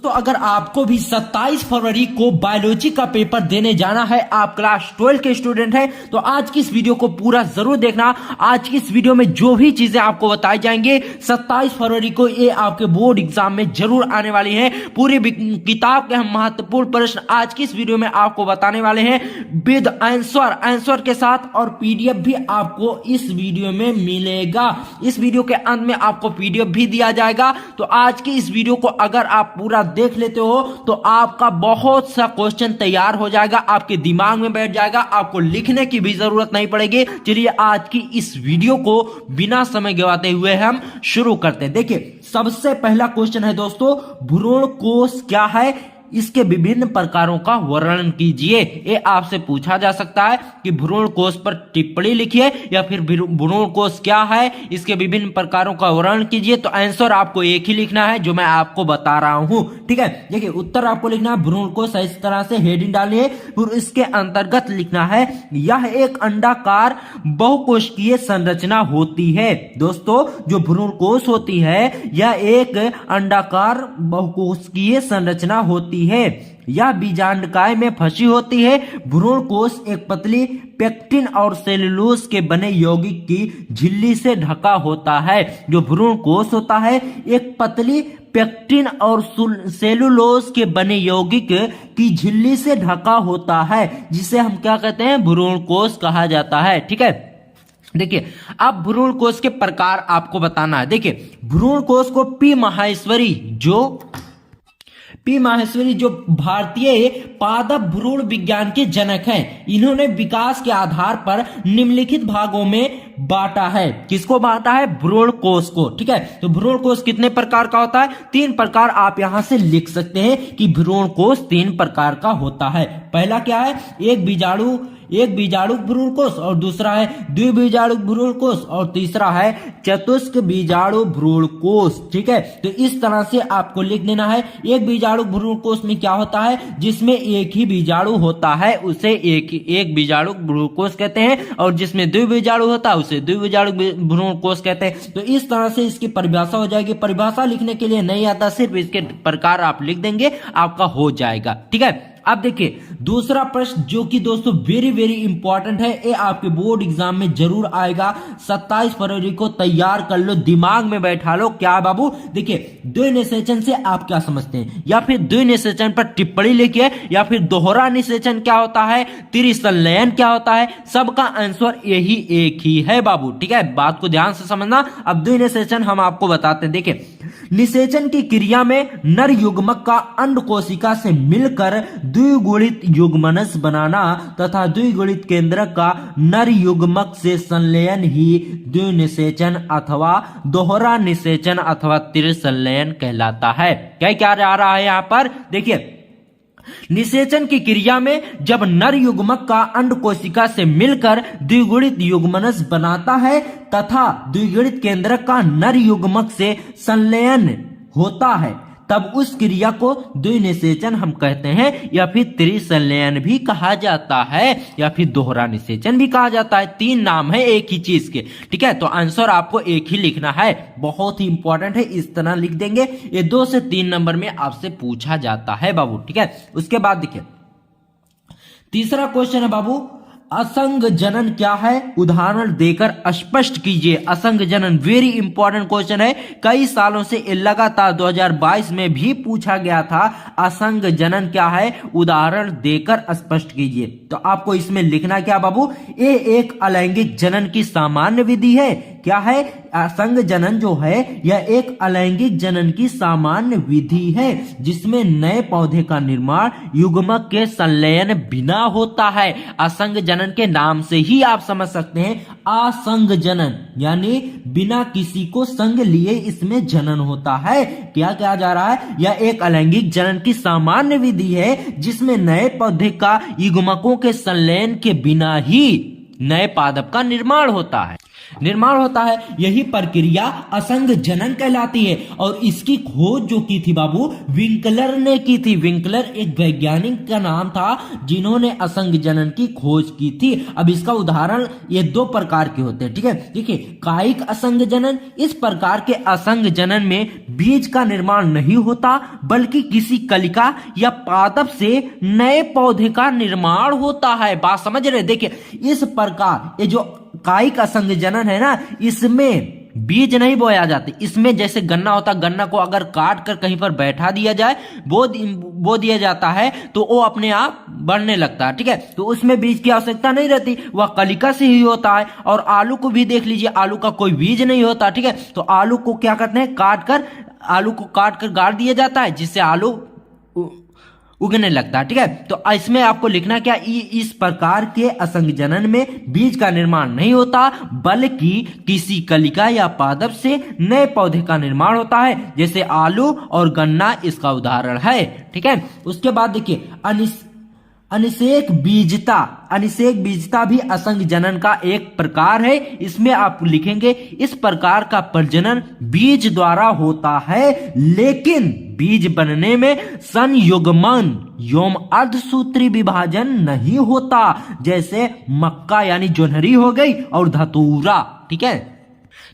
तो अगर आपको भी 27 फरवरी को बायोलॉजी का पेपर देने जाना है, आप क्लास 12 के स्टूडेंट हैं, तो आज की इस वीडियो को पूरा जरूर देखना। आज की इस वीडियो में जो भी चीजें आपको बताई जाएंगे 27 फरवरी को ये आपके बोर्ड एग्जाम में जरूर आने वाली हैं। पूरी किताब के हम महत्वपूर्ण प्रश्न आज की इस वीडियो में आपको बताने वाले हैं विद आंसर के साथ, और पीडीएफ भी आपको इस वीडियो में मिलेगा। इस वीडियो के अंत में आपको पीडीएफ भी दिया जाएगा। तो आज की इस वीडियो को अगर आप पूरा देख लेते हो तो आपका बहुत सा क्वेश्चन तैयार हो जाएगा, आपके दिमाग में बैठ जाएगा, आपको लिखने की भी जरूरत नहीं पड़ेगी। चलिए आज की इस वीडियो को बिना समय गवाते हुए हम शुरू करते हैं। देखिए सबसे पहला क्वेश्चन है दोस्तों, भ्रूण कोश क्या है, इसके विभिन्न प्रकारों का वर्णन कीजिए। ये आपसे पूछा जा सकता है कि भ्रूण कोश पर टिप्पणी लिखिए या फिर भ्रूण कोश क्या है, इसके विभिन्न प्रकारों का वर्णन कीजिए। तो आंसर आपको एक ही लिखना है जो मैं आपको बता रहा हूं, ठीक है। देखिए उत्तर आपको लिखना है भ्रूण कोश, इस तरह से हेडिंग डालिए। फिर इसके अंतर्गत लिखना है यह एक अंडाकार बहुकोशिकीय संरचना होती है। दोस्तों जो भ्रूण कोश होती है यह एक अंडाकार बहुकोशिकीय संरचना होती है, यह बीजांडकाय में फंसी होती है। भ्रूण कोश एक पतली पेक्टिन और सेलुलोज के बने यौगिक की झिल्ली से ढका होता है। जो भ्रूण कोश होता है एक पतली पेक्टिन और सेलुलोज के बने यौगिक की झिल्ली से ढका होता है, जिसे हम क्या कहते हैं, भ्रूण कोश कहा जाता है, ठीक है। देखिए अब भ्रूण कोश के प्रकार आपको बताना है। देखिए भ्रूण कोश को पी माहेश्वरी जो भारतीय पादप भ्रूण विज्ञान के जनक हैं, इन्होंने विकास के आधार पर निम्नलिखित भागों में बांटा है। किसको बांटा है, भ्रूण कोश को, ठीक है। तो भ्रूण कोश कितने प्रकार का होता है, 3 प्रकार। आप यहां से लिख सकते हैं कि भ्रूण कोश 3 प्रकार का होता है। पहला क्या है, एक बीजाणु भ्रूण कोश, और दूसरा है द्विबीजाणु भ्रूण कोश, और तीसरा है चतुष्क बीजाणु भ्रूण कोश, ठीक है। तो इस तरह से आपको लिख देना है। एक बीजाणु भ्रूण कोश में क्या होता है, जिसमें एक ही बीजाणु होता है उसे एक बीजाणु भ्रूण कोश कहते हैं, और जिसमें द्विबीजाणु होता है उसे द्विबीजाणु भ्रूण कोश कहते हैं। तो इस तरह से इसकी परिभाषा हो जाएगी। परिभाषा लिखने के लिए नहीं आता, सिर्फ इसके प्रकार आप लिख देंगे, आपका हो जाएगा, ठीक है। अब देखिए दूसरा प्रश्न जो कि दोस्तों वेरी इंपॉर्टेंट है, ये आपके बोर्ड एग्जाम में जरूर आएगा। 27 फरवरी को तैयार कर लो, दिमाग में बैठा लो। क्या बाबू, देखिए द्विनिषेचन से आप क्या समझते हैं, या फिर द्विनिषेचन पर टिप्पणी लिखिए, या फिर दोहरा निषेचन क्या होता है, त्रिसंलयन क्या होता है, सबका आंसर यही एक ही है बाबू, ठीक है। बात को ध्यान से समझना। अब द्विनिषेचन हम आपको बताते हैं। देखिए निषेचन की क्रिया में नर युग्मक का अंड कोशिका से मिलकर द्विगुणित युग्मनस बनाना तथा द्विगुणित केंद्रक का नर युग्मक से संलयन ही द्विनिषेचन अथवा दोहरा निषेचन अथवा त्रिसंलयन कहलाता है। क्या आ रहा है यहाँ पर, देखिए निषेचन की क्रिया में जब नर युग्मक का अंड कोशिका से मिलकर द्विगुणित युग्मनस बनाता है तथा द्विगुणित केंद्रक का नर युग्मक से संलयन होता है, तब उस क्रिया को द्विनिषेचन हम कहते हैं, या फिर त्रिसंलयन भी कहा जाता है, या फिर दोहरा निषेचन भी कहा जाता है। 3 नाम है एक ही चीज के, ठीक है। तो आंसर आपको एक ही लिखना है, बहुत ही इंपॉर्टेंट है, इस तरह लिख देंगे। ये 2 से 3 नंबर में आपसे पूछा जाता है बाबू, ठीक है। उसके बाद देखिए तीसरा क्वेश्चन है बाबू, असंग जनन क्या है, उदाहरण देकर स्पष्ट कीजिए। असंग जनन वेरी इंपॉर्टेंट क्वेश्चन है, कई सालों से लगातार 2022 में भी पूछा गया था। असंग जनन क्या है, उदाहरण देकर स्पष्ट कीजिए। तो आपको इसमें लिखना क्या बाबू, ये एक अलैंगिक जनन की सामान्य विधि है। क्या है, असंग जनन जो है यह एक अलैंगिक जनन की सामान्य विधि है, जिसमें नए पौधे का निर्माण युग्मक के संलयन बिना होता है। असंग जनन के नाम से ही आप समझ सकते हैं, असंग जनन यानी बिना किसी को संग लिए इसमें जनन होता है। क्या कहा जा रहा है, यह एक अलैंगिक जनन की सामान्य विधि है, जिसमें नए पौधे का युग्मकों के संलयन के बिना ही नए पादप का निर्माण होता है। निर्माण होता है। यही प्रक्रिया असंग जनन कहलाती है और इसकी खोज जो की थी बाबू विंकलर ने की थी। विंकलर एक वैज्ञानिक का नाम था जिन्होंने असंग जनन की खोज की थी। अब इसका उदाहरण ये दो प्रकार के होते हैं, ठीक है। देखिए कायिक असंग जनन, इस प्रकार के असंग जनन में बीज का निर्माण नहीं होता बल्कि किसी कलिका या पादप से नए पौधे का निर्माण होता है। बात समझ रहे? देखिए इस प्रकार ये जो कायिक असंग जनन है ना, इसमें बीज नहीं बोया जाते। इसमें जैसे गन्ना होता, गन्ना को अगर काट कर कहीं पर बैठा दिया जाए, बो दिया जाता है तो वो अपने आप बढ़ने लगता है, ठीक है। तो उसमें बीज की आवश्यकता नहीं रहती, वह कलिका से ही होता है। और आलू को भी देख लीजिए, आलू का कोई बीज नहीं होता, ठीक है। तो आलू को क्या करते हैं, आलू को काट कर गाड़ दिया जाता है जिससे आलू उगने लगता है, ठीक है। तो इसमें आपको लिखना क्या, इस प्रकार के असंग जनन में बीज का निर्माण नहीं होता बल्कि किसी कलिका या पादप से नए पौधे का निर्माण होता है, जैसे आलू और गन्ना इसका उदाहरण है, ठीक है। उसके बाद देखिए अनिषेक बीजता भी असंग जनन का एक प्रकार है। इसमें आप लिखेंगे इस प्रकार का प्रजनन बीज द्वारा होता है लेकिन बीज बनने में संयुग्मन अर्धसूत्री विभाजन नहीं होता, जैसे मक्का यानी जोन्हरी हो गई और धतूरा, ठीक है।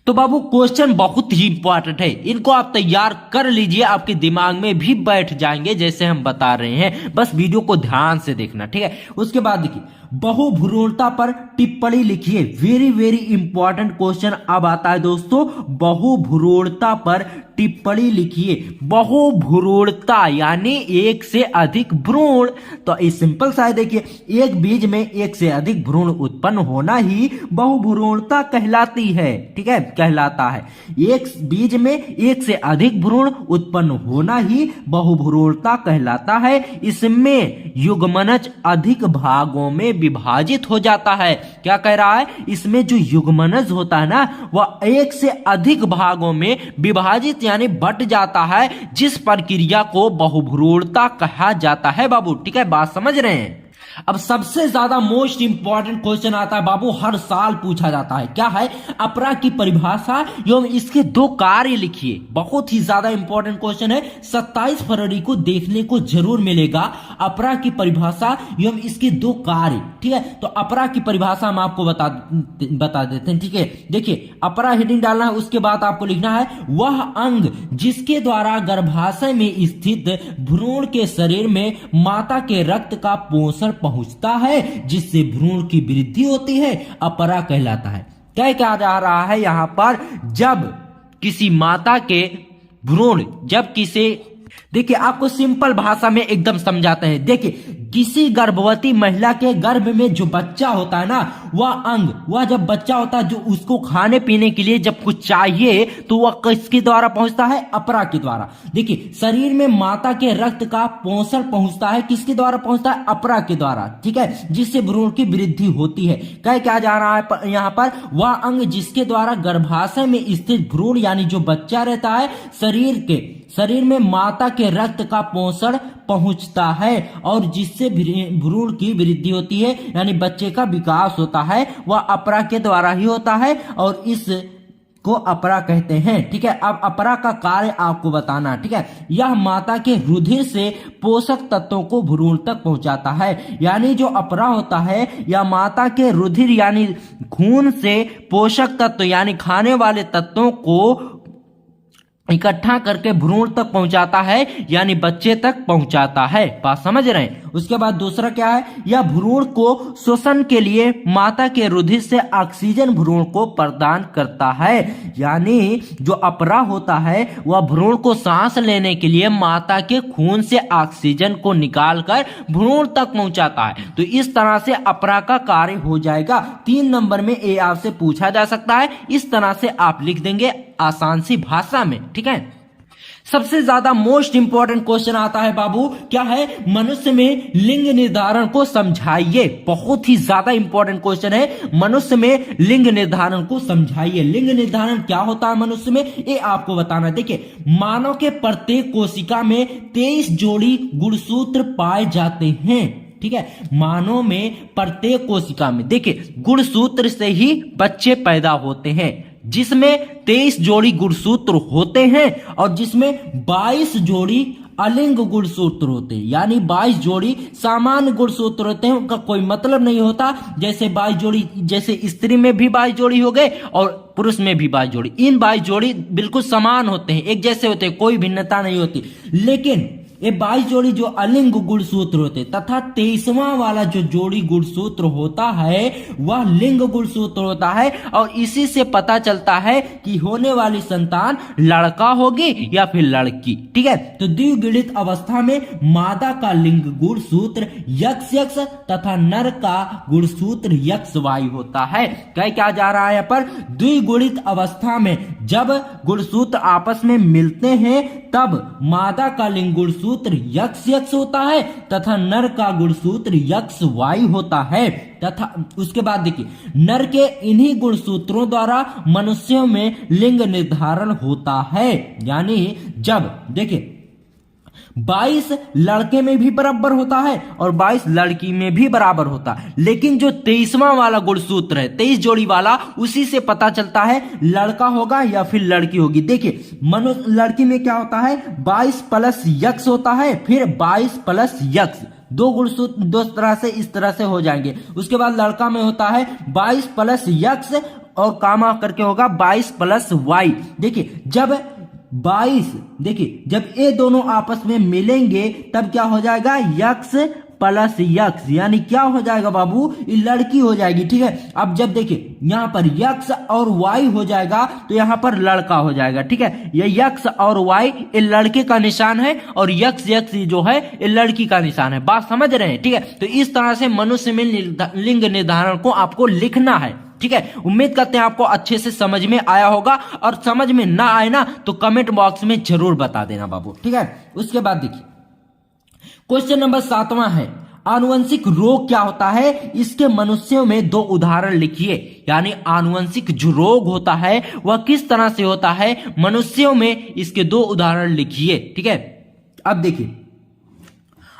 तो बाबू क्वेश्चन बहुत ही इंपॉर्टेंट है, इनको आप तैयार कर लीजिए, आपके दिमाग में भी बैठ जाएंगे जैसे हम बता रहे हैं। बस वीडियो को ध्यान से देखना, ठीक है। उसके बाद देखिए बहुभ्रूणता पर टिप्पणी लिखिए। वेरी वेरी इंपॉर्टेंट क्वेश्चन अब आता है दोस्तों, बहुभ्रूणता पर टिप्पणी लिखिए। बहुभ्रूणता यानी एक से अधिक भ्रूण, तो ये सिंपल सा है। देखिए एक बीज में एक से अधिक भ्रूण उत्पन्न होना ही बहुभ्रूणता कहलाती है, ठीक है, कहलाता है। एक बीज में एक से अधिक भ्रूण उत्पन्न होना ही बहुभ्रूणता कहलाता है। इसमें युग्मनज अधिक भागों में विभाजित हो जाता है। क्या कह रहा है, इसमें जो युग्मनज होता है ना वह एक से अधिक भागों में विभाजित यानी बट जाता है, जिस प्रक्रिया को बहुभ्रूणता कहा जाता है बाबू, ठीक है। बात समझ रहे हैं? अब सबसे ज्यादा मोस्ट इंपॉर्टेंट क्वेश्चन आता है बाबू, हर साल पूछा जाता है। क्या है, अपरा की परिभाषा एवं इसके दो कार्य लिखिए। बहुत ही ज्यादा इंपॉर्टेंट क्वेश्चन है, 27 फरवरी को देखने को जरूर मिलेगा। अपरा की परिभाषा एवं इसके दो कार्य, ठीक है। तो अपरा की परिभाषा हम आपको बता देते हैं, ठीक है। देखिए अपरा हेडिंग डालना है, उसके बाद आपको लिखना है वह अंग जिसके द्वारा गर्भाशय में स्थित भ्रूण के शरीर में माता के रक्त का पोषण पहुंचता है जिससे भ्रूण की वृद्धि होती है, अपरा कहलाता है। क्या कहा जा रहा है यहां पर, जब किसी माता के भ्रूण, जब किसी, देखिए आपको सिंपल भाषा में एकदम समझाते हैं। देखिए किसी गर्भवती महिला के गर्भ में जो बच्चा होता है ना, वह जब बच्चा होता है, जो उसको खाने पीने के लिए जब कुछ चाहिए तो वह किसके द्वारा पहुंचता है, अपरा के द्वारा। देखिए शरीर में माता के रक्त का पोषण पहुंचता है, किसके द्वारा पहुंचता है, अपरा के द्वारा, ठीक है, जिससे भ्रूण की वृद्धि होती है। क्या जा रहा है यहाँ पर, वह अंग जिसके द्वारा गर्भाशय में स्थित भ्रूण यानी जो बच्चा रहता है, शरीर में माता के रक्त का पोषण पहुंचता है और जिससे भ्रूण की वृद्धि होती है यानी बच्चे का विकास होता है, वह अपरा के द्वारा ही होता है और इस को अपरा कहते हैं, ठीक है। अब अपरा का कार्य आपको बताना, ठीक है। यह माता के रुधिर से पोषक तत्वों को भ्रूण तक पहुंचाता है, यानी जो अपरा होता है यह माता के रुधिर यानी खून से पोषक तत्व यानी खाने वाले तत्वों को इकट्ठा करके भ्रूण तक पहुंचाता है यानी बच्चे तक पहुंचाता है। बात समझ रहे हैं? उसके बाद दूसरा क्या है, यह भ्रूण को श्वसन के लिए माता के रुधिर से ऑक्सीजन भ्रूण को प्रदान करता है, यानी जो अपरा होता है वह भ्रूण को सांस लेने के लिए माता के खून से ऑक्सीजन को निकालकर भ्रूण तक पहुंचाता है। तो इस तरह से अपरा का कार्य हो जाएगा। 3 नंबर में ये आपसे पूछा जा सकता है, इस तरह से आप लिख देंगे आसान सी भाषा में, ठीक है। सबसे ज्यादा मोस्ट इंपॉर्टेंट क्वेश्चन आता है बाबू, क्या है, मनुष्य में लिंग निर्धारण को समझाइए। बहुत ही ज्यादा इंपॉर्टेंट क्वेश्चन है, मनुष्य में लिंग निर्धारण को समझाइए। लिंग निर्धारण क्या होता है मनुष्य में, ये आपको बताना है। देखिए मानव के प्रत्येक कोशिका में 23 जोड़ी गुणसूत्र पाए जाते हैं, ठीक है। मानव में प्रत्येक कोशिका में देखिए गुणसूत्र से ही बच्चे पैदा होते हैं, जिसमें 23 जोड़ी गुणसूत्र होते हैं और जिसमें 22 जोड़ी अलिंग गुणसूत्र होते हैं, यानी 22 जोड़ी सामान्य गुणसूत्र होते हैं। उनका कोई मतलब नहीं होता, जैसे 22 जोड़ी, जैसे स्त्री में भी 22 जोड़ी हो गए और पुरुष में भी 22 जोड़ी। इन 22 जोड़ी बिल्कुल समान होते हैं, एक जैसे होते हैं, कोई भिन्नता नहीं होती। लेकिन ये 22 जोड़ी जो अलिंग गुणसूत्र होते तथा 23वां वाला जो जोड़ी गुणसूत्र होता है वह लिंग गुणसूत्र होता है, और इसी से पता चलता है कि होने वाली संतान लड़का होगी या फिर लड़की। ठीक है, तो द्विगुणित अवस्था में मादा का लिंग गुणसूत्र XX तथा नर का गुणसूत्र XY होता है। क्या जा रहा है यहाँ पर, द्विगुणित अवस्था में जब गुणसूत्र आपस में मिलते हैं तब मादा का लिंग गुणसूत्र XX होता है तथा नर का गुणसूत्र XY होता है। तथा उसके बाद देखिए नर के इन्हीं गुणसूत्रों द्वारा मनुष्यों में लिंग निर्धारण होता है। यानी जब देखिए 22 लड़के में भी बराबर होता है और 22 लड़की में भी बराबर होता है, लेकिन जो 23वां वाला गुणसूत्र है 23 जोड़ी वाला, उसी से पता चलता है लड़का होगा या फिर लड़की होगी। देखिए लड़की में क्या होता है, 22 प्लस यक्स होता है, फिर 22 प्लस यक्स, दो गुणसूत्र दो तरह से इस तरह से हो जाएंगे। उसके बाद लड़का में होता है 22 प्लस यक्स और कामा करके होगा 22 प्लस वाई। देखिए जब 22, देखिए जब ये दोनों आपस में मिलेंगे तब क्या हो जाएगा, यक्स प्लस यक्स, यानी क्या हो जाएगा बाबू, ये लड़की हो जाएगी। ठीक है, अब जब देखिए यहां पर यक्स और वाई हो जाएगा तो यहां पर लड़का हो जाएगा। ठीक है, ये यक्स और वाई ये लड़के का निशान है और यक्स यक्स जो है ये लड़की का निशान है। बात समझ रहे हैं। ठीक है, तो इस तरह से मनुष्य में लिंग निर्धारण को आपको लिखना है। ठीक है, उम्मीद करते हैं आपको अच्छे से समझ में आया होगा, और समझ में ना आए ना तो कमेंट बॉक्स में जरूर बता देना बाबू। ठीक है, उसके बाद देखिए क्वेश्चन नंबर 7वां है, आनुवंशिक रोग क्या होता है, इसके मनुष्यों में 2 उदाहरण लिखिए। यानी आनुवंशिक जो रोग होता है वह किस तरह से होता है, मनुष्यों में इसके 2 उदाहरण लिखिए। ठीक है, अब देखिए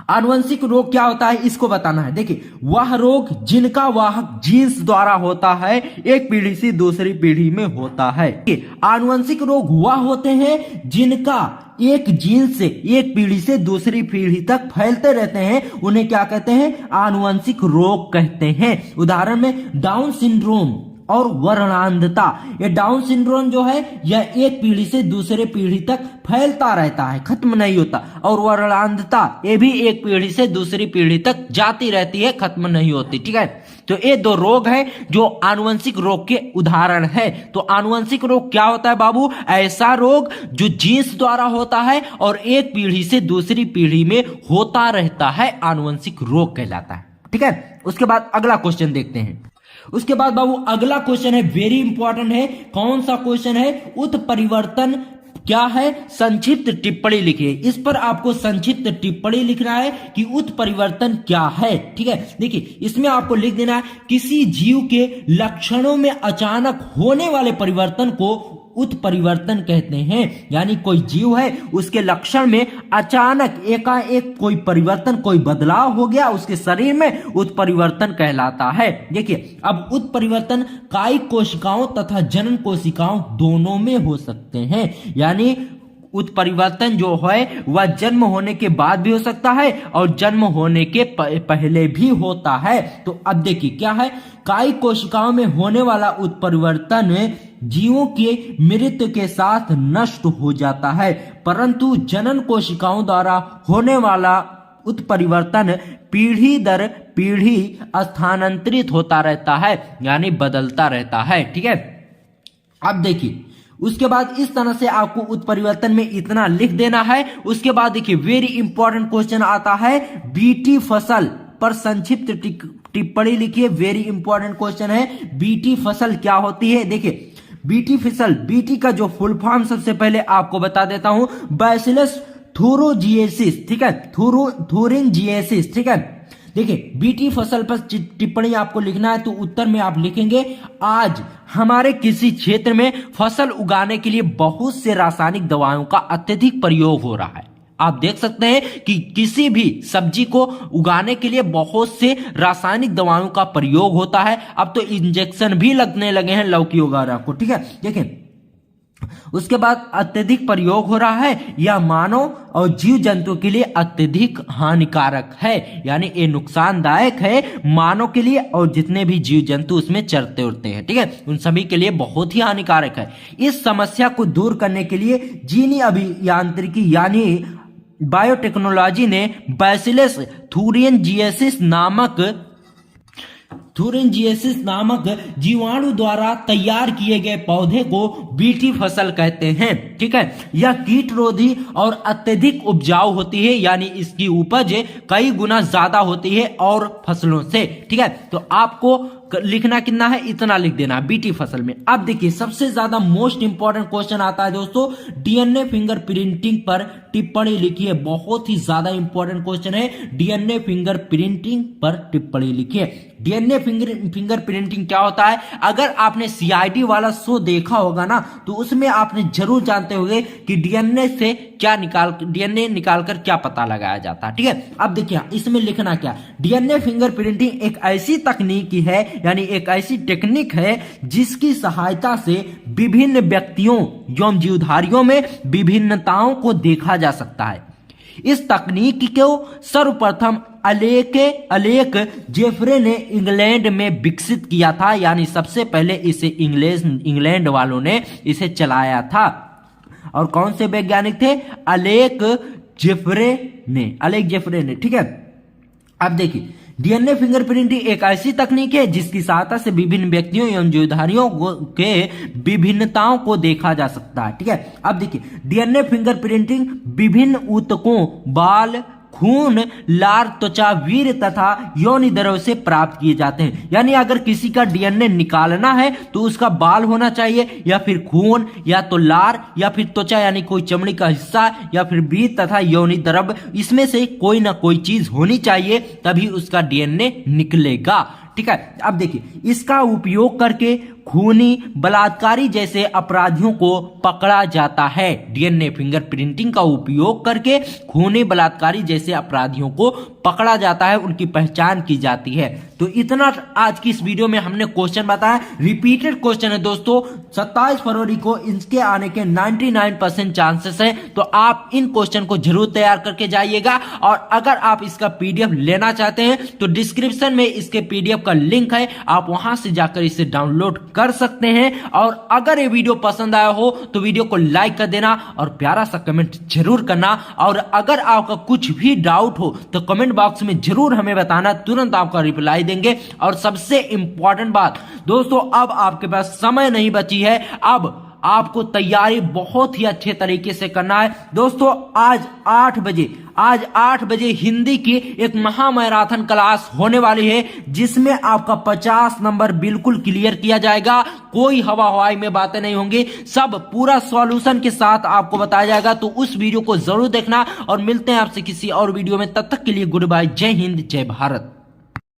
आनुवंशिक रोग क्या होता है इसको बताना है। देखिए वह रोग जिनका वाहक जीन्स द्वारा होता है, एक पीढ़ी से दूसरी पीढ़ी में होता है। आनुवंशिक रोग वह होते हैं जिनका एक जीन से एक पीढ़ी से दूसरी पीढ़ी तक फैलते रहते हैं, उन्हें क्या कहते हैं, आनुवंशिक रोग कहते हैं। उदाहरण में डाउन सिंड्रोम और वर्णांधता। ये डाउन सिंड्रोम जो है यह एक पीढ़ी से दूसरे पीढ़ी तक फैलता रहता है, खत्म नहीं होता, और वर्णांधता ये भी एक पीढ़ी से दूसरी पीढ़ी तक जाती रहती है, खत्म नहीं होती। ठीक है, तो ये 2 रोग हैं जो आनुवंशिक रोग के उदाहरण है। तो आनुवंशिक रोग क्या होता है बाबू, ऐसा रोग जो जीन्स द्वारा होता है और एक पीढ़ी से दूसरी पीढ़ी में होता रहता है, आनुवंशिक रोग कहलाता है। ठीक है, उसके बाद अगला क्वेश्चन देखते हैं। उसके बाद बाबू अगला क्वेश्चन है, वेरी इंपॉर्टेंट है। कौन सा क्वेश्चन है, उत्परिवर्तन क्या है, संक्षिप्त टिप्पणी लिखिए। इस पर आपको संक्षिप्त टिप्पणी लिखना है कि उत्परिवर्तन क्या है। ठीक है, देखिए इसमें आपको लिख देना है, किसी जीव के लक्षणों में अचानक होने वाले परिवर्तन को उत्परिवर्तन कहते हैं। यानी कोई जीव है उसके लक्षण में अचानक एकाएक कोई परिवर्तन, कोई बदलाव हो गया उसके शरीर में, उत्परिवर्तन कहलाता है। देखिए अब उत्परिवर्तन कायिक कोशिकाओं तथा जनन कोशिकाओं दोनों में हो सकते हैं। यानी उत्परिवर्तन जो है वह जन्म होने के बाद भी हो सकता है और जन्म होने के पहले भी होता है। तो अब देखिए क्या है, कायिक कोशिकाओं में होने वाला उत्परिवर्तन जीवों के मृत्यु के साथ नष्ट हो जाता है, परंतु जनन कोशिकाओं द्वारा होने वाला उत्परिवर्तन पीढ़ी दर पीढ़ी स्थानांतरित होता रहता है, यानी बदलता रहता है। ठीक है, अब देखिए उसके बाद इस तरह से आपको उत्परिवर्तन में इतना लिख देना है। उसके बाद देखिए वेरी इंपॉर्टेंट क्वेश्चन आता है, बीटी फसल पर संक्षिप्त टिप्पणी लिखिए। वेरी इंपॉर्टेंट क्वेश्चन है, बीटी फसल क्या होती है। देखिए बीटी फसल, बीटी का जो फुल फॉर्म सबसे पहले आपको बता देता हूं, बैसिलस थुरिंजिएसिस। ठीक है, थुरिंजिएसिस। ठीक है, देखिए बीटी फसल पर टिप्पणी आपको लिखना है, तो उत्तर में आप लिखेंगे, आज हमारे किसी क्षेत्र में फसल उगाने के लिए बहुत से रासायनिक दवाओं का अत्यधिक प्रयोग हो रहा है। आप देख सकते हैं कि किसी भी सब्जी को उगाने के लिए बहुत से रासायनिक दवाओं का प्रयोग होता है। अब तो इंजेक्शन भी लगने लगे हैं लौकी वगैरह को, ठीक है। देखिए उसके बाद अत्यधिक प्रयोग हो रहा है, यह मानव और जीव जंतु के लिए अत्यधिक हानिकारक है, यानी ये नुकसानदायक है मानव के लिए और जितने भी जीव जंतु उसमें चरते उड़ते हैं, ठीक है, उन सभी के लिए बहुत ही हानिकारक है। इस समस्या को दूर करने के लिए जीनी अभियांत्रिकी यानी बायोटेक्नोलॉजी ने बैसिलस थुरिंजिएसिस नामक जीवाणु द्वारा तैयार किए गए पौधे को बीटी फसल कहते हैं, ठीक है। यह कीटरोधी और अत्यधिक उपजाऊ होती है, यानी इसकी उपज कई गुना ज्यादा होती है और फसलों से, ठीक है। तो आपको लिखना कितना है, इतना लिख देना बीटी फसल में। अब देखिए सबसे ज्यादा मोस्ट इंपॉर्टेंट क्वेश्चन आता है दोस्तों, डीएनए फिंगरप्रिंटिंग पर टिप्पणी लिखिए। बहुत ही ज्यादा इंपॉर्टेंट क्वेश्चन है, डीएनए फिंगरप्रिंटिंग पर टिप्पणी लिखिए। डीएनए फिंगरप्रिंटिंग क्या होता है? अगर आपने सीआईडी वाला शो देखा होगा ना, तो उसमें आपने जरूर जानते होंगे कि डीएनए से डीएनए निकालकर क्या पता लगाया जाता है, ठीक है। अब देखिए इसमें लिखना क्या, डीएनए फिंगरप्रिंटिंग एक ऐसी तकनीक है, यानी एक ऐसी टेक्निक है जिसकी सहायता से विभिन्न व्यक्तियों एवं जीवधारियों में विभिन्नताओं को देखा जा सकता है। इस तकनीक को सर्वप्रथम अलेक जेफरे ने इंग्लैंड में विकसित किया था, यानी सबसे पहले इसे इंग्लैंड वालों ने इसे चलाया था। और कौन से वैज्ञानिक थे? अलेक जेफरे ने, ठीक है। अब देखिए डीएनए फिंगरप्रिंटिंग एक ऐसी तकनीक है जिसकी सहायता से विभिन्न व्यक्तियों एवं जीवधारियों के विभिन्नताओं को देखा जा सकता है, ठीक है। अब देखिए डीएनए फिंगरप्रिंटिंग विभिन्न ऊतकों, बाल, खून, लार, त्वचा, वीर्य तथा योनि द्रव्य से प्राप्त किए जाते हैं। यानी अगर किसी का डीएनए निकालना है तो उसका बाल होना चाहिए, या फिर खून, या तो लार, या फिर त्वचा यानी कोई चमड़ी का हिस्सा, या फिर वीर्य तथा योनि द्रव्य, इसमें से कोई ना कोई चीज होनी चाहिए, तभी उसका डीएनए निकलेगा, ठीक है। अब देखिए इसका उपयोग करके खूनी, बलात्कारी जैसे अपराधियों को पकड़ा जाता है। डीएनए फिंगरप्रिंटिंग का उपयोग करके खूनी, बलात्कारी जैसे अपराधियों को पकड़ा जाता है, उनकी पहचान की जाती है। तो इतना आज की इस वीडियो में हमने क्वेश्चन बताया, रिपीटेड क्वेश्चन है दोस्तों। 27 फरवरी को इसके आने के 99% चांसेस है, तो आप इन क्वेश्चन को जरूर तैयार करके जाइएगा। और अगर आप इसका पीडीएफ लेना चाहते हैं तो डिस्क्रिप्शन में इसके पीडीएफ का लिंक है, आप वहां से जाकर इसे डाउनलोड कर सकते हैं। और अगर ये वीडियो पसंद आया हो तो वीडियो को लाइक कर देना और प्यारा सा कमेंट जरूर करना। और अगर आपका कुछ भी डाउट हो तो कमेंट बॉक्स में जरूर हमें बताना, तुरंत आपका रिप्लाई देंगे। और सबसे इंपॉर्टेंट बात दोस्तों, अब आपके पास समय नहीं बची है, अब आपको तैयारी बहुत ही अच्छे तरीके से करना है दोस्तों। आज 8 बजे हिंदी की एक महामैराथन क्लास होने वाली है, जिसमें आपका 50 नंबर बिल्कुल क्लियर किया जाएगा। कोई हवाई में बातें नहीं होंगी, सब पूरा सॉल्यूशन के साथ आपको बताया जाएगा। तो उस वीडियो को जरूर देखना और मिलते हैं आपसे किसी और वीडियो में। तब तक के लिए गुड बाय, जय हिंद, जय भारत।